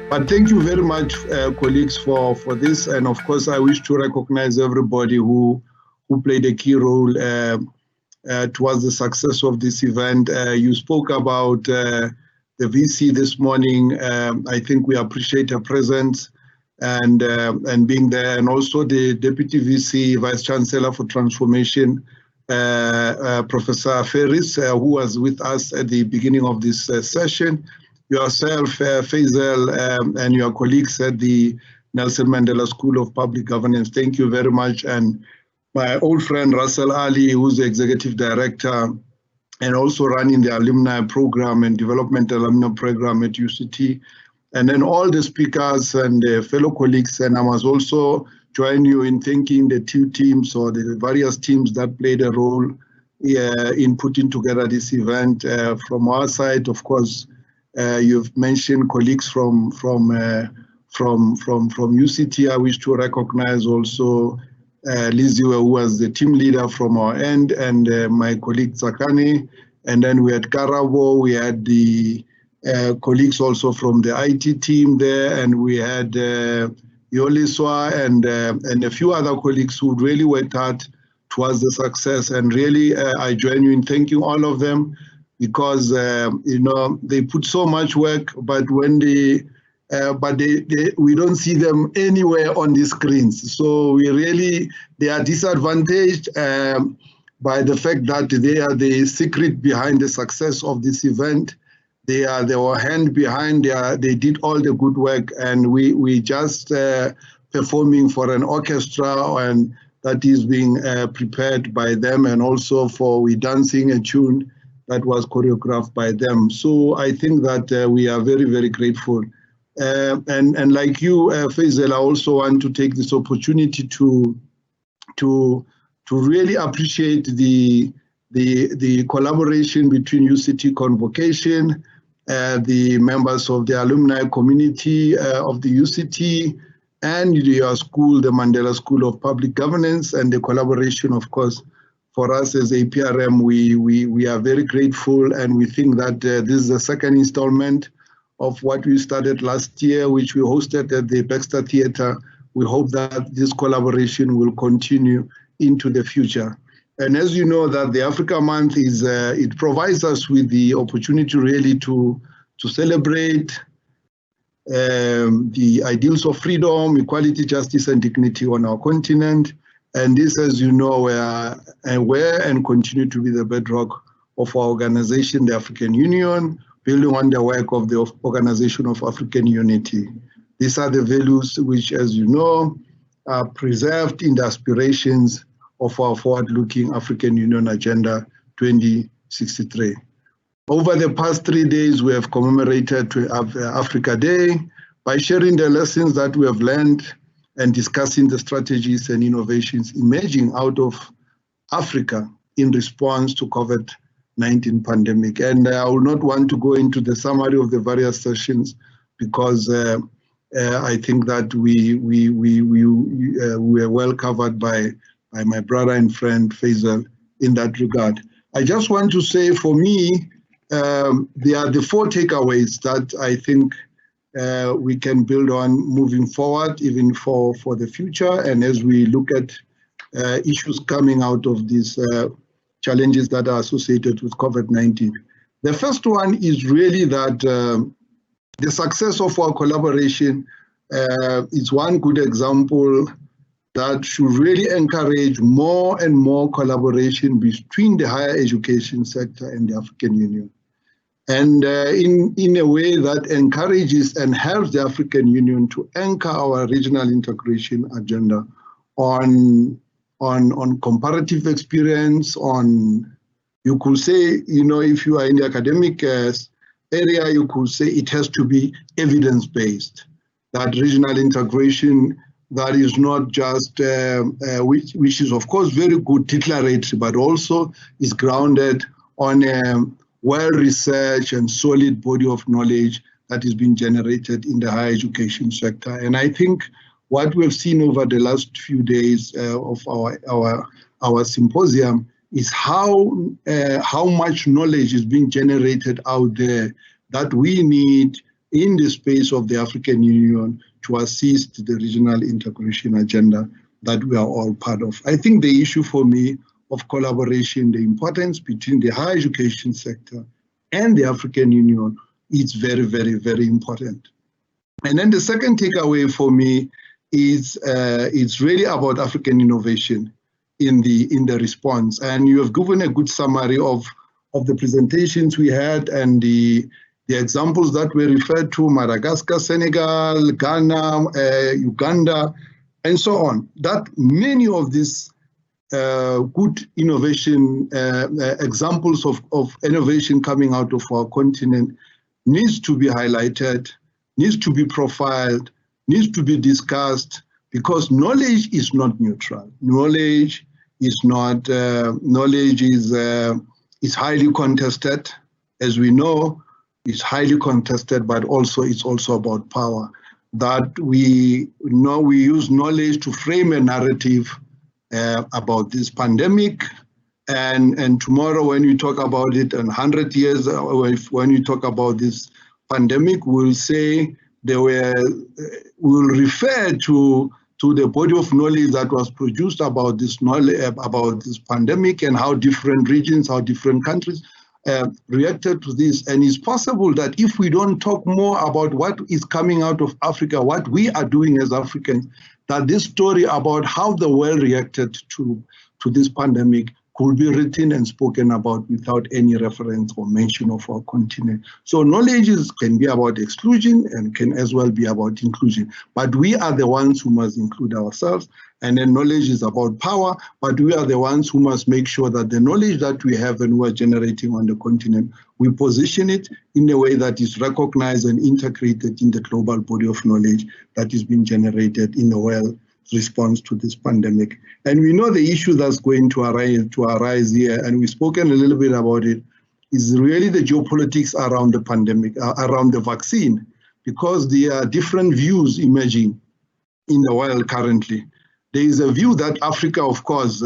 But thank you very much, colleagues, for this. And of course, I wish to recognize everybody who played a key role towards the success of this event. You spoke about the VC this morning. I think we appreciate her presence and being there, and also the Deputy VC, Vice Chancellor for Transformation, Professor Ferris, who was with us at the beginning of this session. Yourself, Faisal, and your colleagues at the Nelson Mandela School of Public Governance, thank you very much. And my old friend Russell Ali, who's the Executive Director and also running the Alumni Program and Development Alumni Program at UCT. And then all the speakers and fellow colleagues, and I must also join you in thanking the two teams or the various teams that played a role in putting together this event. From our side, of course, you've mentioned colleagues from UCT. I wish to recognize also Lizzie, who was the team leader from our end, and my colleague Zakani. And then we had Karabo, we had the colleagues also from the IT team there, and we had Yoliswa and a few other colleagues who really worked hard towards the success. And really, I join you in thanking all of them, because they put so much work, but when we don't see them anywhere on the screens. So they are disadvantaged by the fact that they are the secret behind the success of this event. They were hand behind. They did all the good work, and we just performing for an orchestra, and that is being prepared by them, and also we dancing a tune that was choreographed by them. So I think that we are very, very grateful. And like you, Faisal, I also want to take this opportunity to really appreciate the collaboration between UCT Convocation, the members of the alumni community of the UCT, and your school, the Mandela School of Public Governance, and the collaboration, of course, for us as APRM. We are very grateful, and we think that this is the second installment of what we started last year, which we hosted at the Baxter Theatre. We hope that this collaboration will continue into the future. And as you know, that the Africa Month it provides us with the opportunity really to celebrate the ideals of freedom, equality, justice, and dignity on our continent. And this, as you know, were and continue to be the bedrock of our organization, the African Union, building on the work of the Organization of African Unity. These are the values which, as you know, are preserved in the aspirations of our forward-looking African Union Agenda 2063. Over the past 3 days, we have commemorated Africa Day by sharing the lessons that we have learned and discussing the strategies and innovations emerging out of Africa in response to COVID-19 pandemic. And I will not want to go into the summary of the various sessions, because I think that we were well covered by my brother and friend Faisal in that regard. I just want to say, for me, there are the 4 takeaways that I think we can build on moving forward, even for the future, and as we look at issues coming out of these challenges that are associated with COVID-19. The first one is really that the success of our collaboration is one good example that should really encourage more and more collaboration between the higher education sector and the African Union. And in a way that encourages and helps the African Union to anchor our regional integration agenda on comparative experience, you could say, if you are in the academic area, you could say it has to be evidence-based, that regional integration that is not just, which is of course very good declaratory, but also is grounded on a well-researched and solid body of knowledge that is being generated in the higher education sector. And I think what we've seen over the last few days of our symposium is how much knowledge is being generated out there that we need in the space of the African Union to assist the regional integration agenda that we are all part of. I think the issue for me of collaboration, the importance between the higher education sector and the African Union, is very, very, very important. And then the second takeaway for me is it's really about African innovation in the response. And you have given a good summary of the presentations we had and the examples that were referred to: Madagascar, Senegal, Ghana, Uganda, and so on. That many of these good innovation examples of innovation coming out of our continent needs to be highlighted, needs to be profiled, needs to be discussed, because knowledge is not neutral. Knowledge is not. Knowledge is highly contested, as we know. It's highly contested, but also it's also about power. That we know we use knowledge to frame a narrative about this pandemic, and tomorrow when we talk about it, and 100 years when we talk about this pandemic, we'll say we'll refer to the body of knowledge that was produced about this knowledge, about this pandemic, and how different regions, how different countries reacted to this. And it's possible that if we don't talk more about what is coming out of Africa, what we are doing as Africans, that this story about how the world reacted to this pandemic could be written and spoken about without any reference or mention of our continent. So knowledge can be about exclusion and can as well be about inclusion. But we are the ones who must include ourselves. And then knowledge is about power, but we are the ones who must make sure that the knowledge that we have and we are generating on the continent, we position it in a way that is recognized and integrated in the global body of knowledge that is being generated in a well response to this pandemic. And we know the issue that's going to arise here, and we've spoken a little bit about it, is really the geopolitics around the pandemic, around the vaccine, because there are different views emerging in the world currently. There is a view that Africa, of course,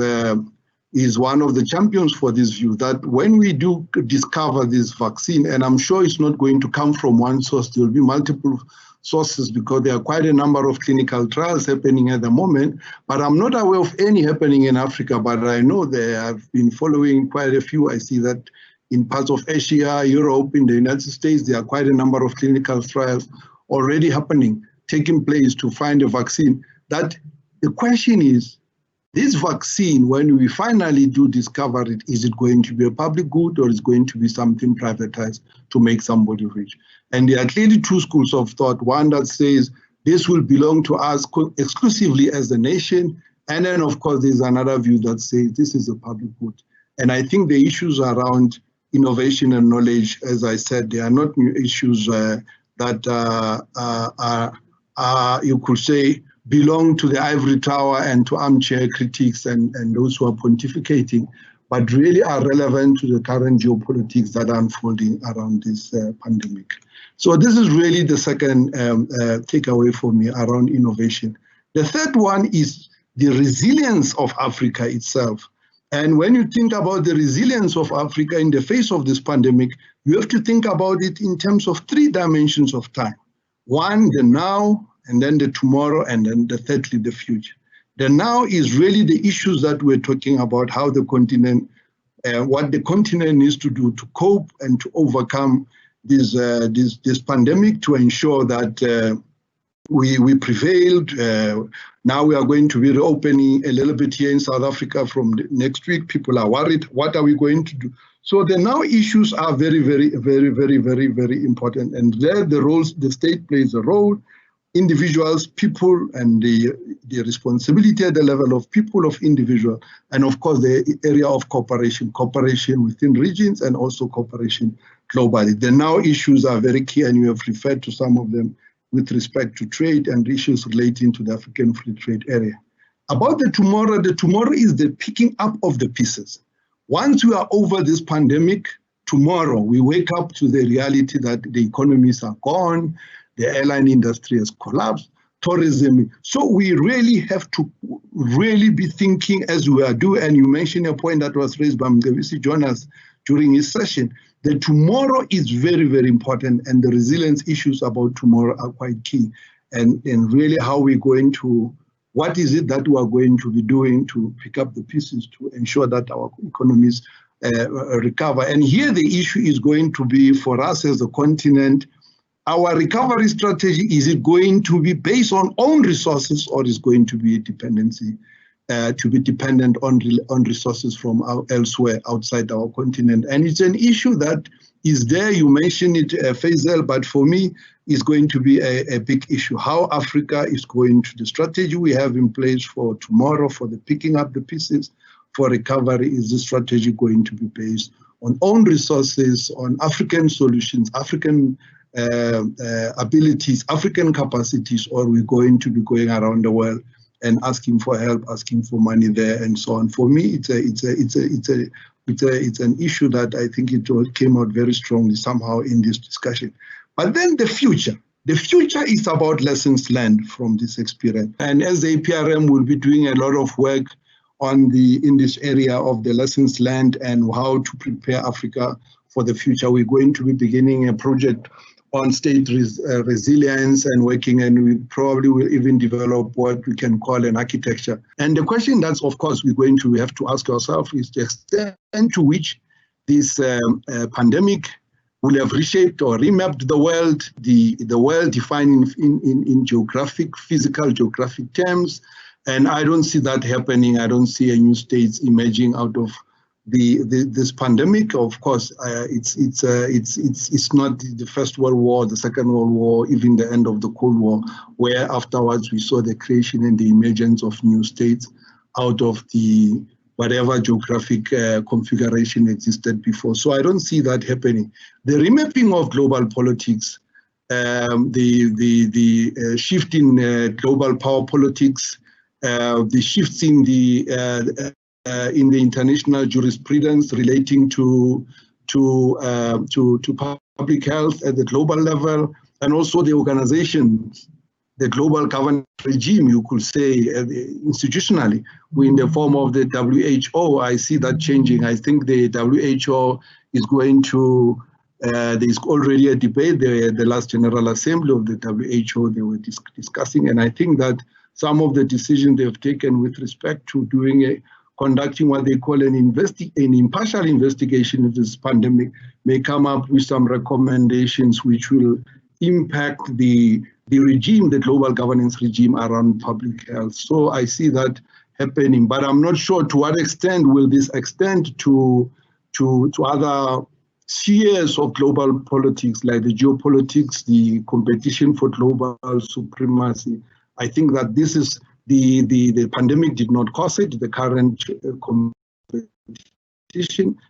is one of the champions for this view, that when we do discover this vaccine, and I'm sure it's not going to come from one source, there will be multiple sources, because there are quite a number of clinical trials happening at the moment, but I'm not aware of any happening in Africa, but I know they have been following quite a few. I see that in parts of Asia, Europe, in the United States, there are quite a number of clinical trials already happening, taking place to find a vaccine. That the question is, this vaccine, when we finally do discover it, is it going to be a public good or is it going to be something privatized to make somebody rich? And there are clearly two schools of thought. One that says this will belong to us exclusively as a nation. And then, of course, there's another view that says this is a public good. And I think the issues around innovation and knowledge, as I said, they are not new issues that you could say, belong to the ivory tower and to armchair critics and those who are pontificating, but really are relevant to the current geopolitics that are unfolding around this pandemic. So this is really the second takeaway for me around innovation. The third one is the resilience of Africa itself. And when you think about the resilience of Africa in the face of this pandemic, you have to think about it in terms of three dimensions of time. One, the now, and then the tomorrow, and then thirdly, the future. The now is really the issues that we're talking about, how the continent, what the continent needs to do to cope and to overcome this pandemic, to ensure that we prevailed. Now we are going to be reopening a little bit here in South Africa from next week. People are worried. What are we going to do? So the now issues are very, very, very, very, very, very important. And there the state plays a role. Individuals, people, and the responsibility at the level of people, of individual, and of course the area of cooperation within regions and also cooperation globally. The now issues are very key, and you have referred to some of them with respect to trade and issues relating to the African Free Trade Area. About the tomorrow is the picking up of the pieces. Once we are over this pandemic, tomorrow we wake up to the reality that the economies are gone, the airline industry has collapsed, tourism. So we really have to really be thinking as we are doing, and you mentioned a point that was raised by Mgabisi Jonas during his session, The tomorrow is very, very important, and the resilience issues about tomorrow are quite key. And really how we're going to, what is it that we are going to be doing to pick up the pieces to ensure that our economies recover. And here the issue is going to be, for us as a continent, our recovery strategy, is it going to be based on own resources, or is going to be a dependency, to be dependent on resources from elsewhere outside our continent? And it's an issue that is there. You mentioned it, Faisal, but for me, it's going to be a big issue. How Africa is going to, the strategy we have in place for tomorrow, for the picking up the pieces for recovery, is the strategy going to be based on own resources, on African solutions, African abilities, African capacities, or we're going to be going around the world and asking for help, asking for money there, and so on. For me, it's an issue that I think it came out very strongly somehow in this discussion. But then the future is about lessons learned from this experience. And as the APRM will be doing a lot of work in this area of the lessons learned and how to prepare Africa for the future, we're going to be beginning a project on state resilience and working, and we probably will even develop what we can call an architecture. And the question that's, of course, we have to ask ourselves is the extent to which this pandemic will have reshaped or remapped the world, the world defined in physical geographic terms. And I don't see that happening. I don't see a new states emerging out of this pandemic. Of course, it's not the First World War, the Second World War, even the end of the Cold War, where afterwards we saw the creation and the emergence of new states out of the whatever geographic configuration existed before. So I don't see that happening. The remapping of global politics, the shift in global power politics, the shifts in the international jurisprudence relating to public health at the global level, and also the organizations, the global governance regime, you could say, institutionally, in the form of the WHO. I see that changing. I think the WHO is going to, there's already a debate. The last General Assembly of the WHO, they were discussing, and I think that some of the decisions they've taken with respect to conducting what they call an impartial investigation of this pandemic may come up with some recommendations which will impact the regime, the global governance regime around public health. So I see that happening, but I'm not sure to what extent will this extend to other spheres of global politics, like the geopolitics, the competition for global supremacy. I think that this is the pandemic did not cause it. The current competition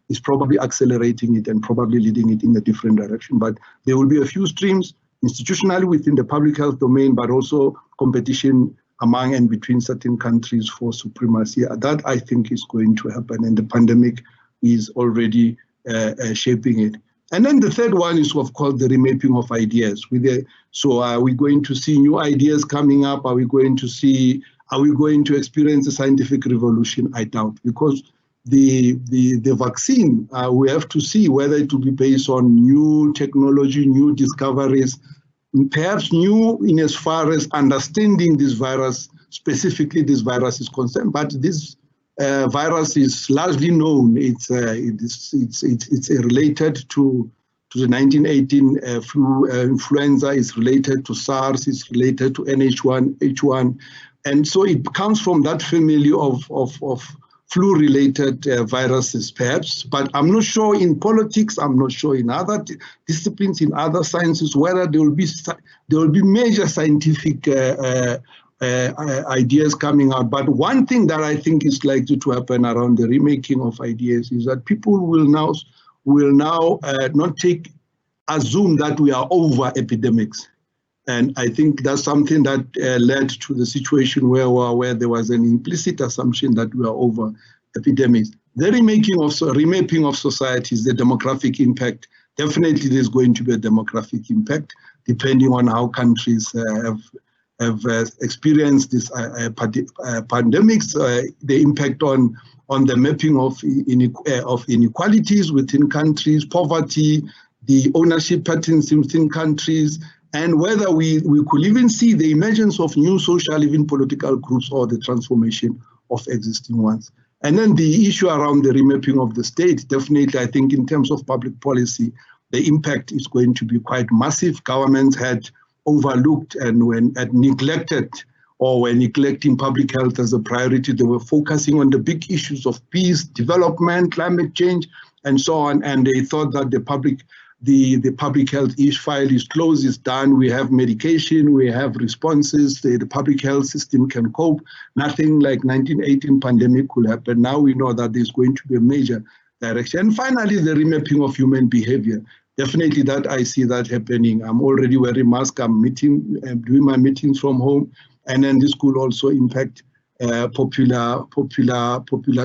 is probably accelerating it and probably leading it in a different direction. But there will be a few streams institutionally within the public health domain, but also competition among and between certain countries for supremacy. That I think is going to happen, and the pandemic is already shaping it. And then the third one is, of course, the remapping of ideas. So are we going to see new ideas coming up? Are we going to experience a scientific revolution? I doubt, because the vaccine, we have to see whether it will be based on new technology, new discoveries, perhaps new in as far as understanding this virus, specifically this virus is concerned, but this virus is largely known. It's related to the 1918 influenza. It's related to SARS. It's related to H1, and so it comes from that family of flu-related viruses, perhaps. But I'm not sure in politics. I'm not sure in other disciplines, in other sciences, whether there will be major scientific ideas coming out. But one thing that I think is likely to happen around the remaking of ideas is that people will now not assume that we are over epidemics. And I think that's something that led to the situation where there was an implicit assumption that we are over epidemics. The remapping of societies, the demographic impact, definitely there's going to be a demographic impact, depending on how countries have experienced this pandemics, the impact on the mapping of inequalities within countries, poverty, the ownership patterns within countries, and whether we could even see the emergence of new social, even political groups, or the transformation of existing ones. And then the issue around the remapping of the state, definitely, I think in terms of public policy, the impact is going to be quite massive. Governments had overlooked and neglected, or were neglecting public health as a priority. They were focusing on the big issues of peace, development, climate change, and so on. And they thought that the public health file is closed, is done. We have medication, we have responses. The public health system can cope. Nothing like 1918 pandemic could happen. Now we know that there's going to be a major direction. And finally, the remapping of human behavior. Definitely that I see that happening. I'm already wearing mask. I'm doing my meetings from home. And then this could also impact popular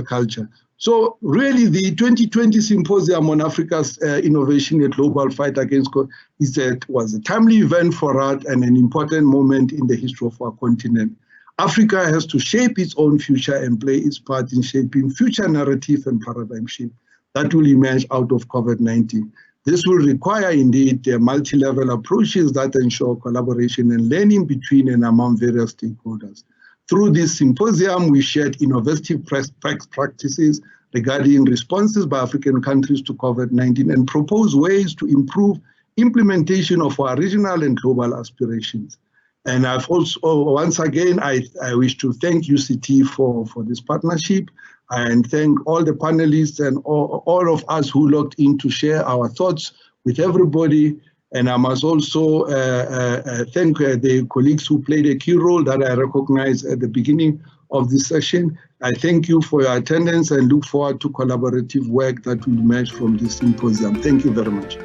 culture. So really the 2020 Symposium on Africa's Innovation in Global Fight Against COVID was a timely event for us and an important moment in the history of our continent. Africa has to shape its own future and play its part in shaping future narrative and paradigm shift that will emerge out of COVID-19. This will require, indeed, multi-level approaches that ensure collaboration and learning between and among various stakeholders. Through this symposium, we shared innovative practices regarding responses by African countries to COVID-19 and proposed ways to improve implementation of our regional and global aspirations. And I've also, once again, I wish to thank UCT for this partnership, and thank all the panelists and all of us who logged in to share our thoughts with everybody. And I must also thank the colleagues who played a key role that I recognized at the beginning of this session. I thank you for your attendance and look forward to collaborative work that will emerge from this symposium. Thank you very much.